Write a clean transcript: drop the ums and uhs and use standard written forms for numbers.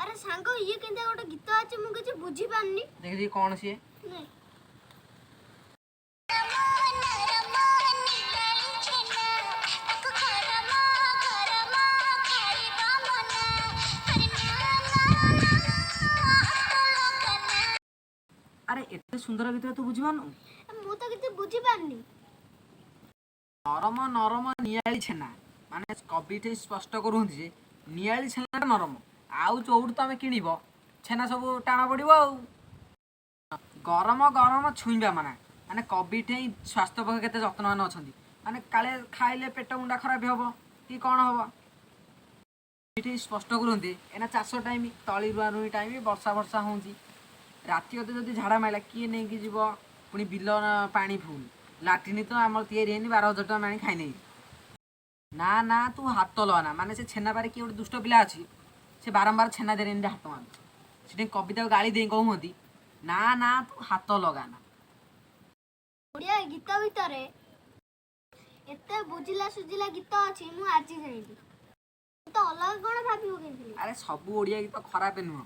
अरे सांगो ये केंदा गोटे गीत अछि मु किछ बुझी पानी देखि कोन सी नहीं अरे एते सुंदर गीत तू बुझी पानु मु तो किछ बुझी पानी नरम नरम नियाली छेना माने कविठे स्पष्ट करूंती जे नियाली छेना नरम आउ चौड़ तमे किनिबो छेना सब टाण पड़िबो गरम गरम छुईबा माने माने कविठे स्वास्थ्य पक्ष केते जत्नवान अछंती माने काले खाइले पेट मुंडा खराब हबो कि कोन हबो कविठे स्पष्ट करूंती एना चाष टाइम तळी रुआ रुई टाइम वर्षा वर्षा होउची राति अते जदि झाड़ा माइला किए नहीं कि जीव पुणी बिल पानी फुल लाट्रिन तो आम तैयारी 12,000 टका मानी खाई नहीं ना ना तू हाथ लगाना माने से छेना पारे किए गोटे दुष्ट पिला अच्छी से बारंबार छेना दे हाथ मार से कविता गाली दे कहती ना ना तू हाथ लगाना ओडिया गीत भीतर एते बुझिला सुझिला गीत अछि मु आज जाइली तो अलग कोन भाबी हो गेली अरे सब ओडिया गीत खराब नुह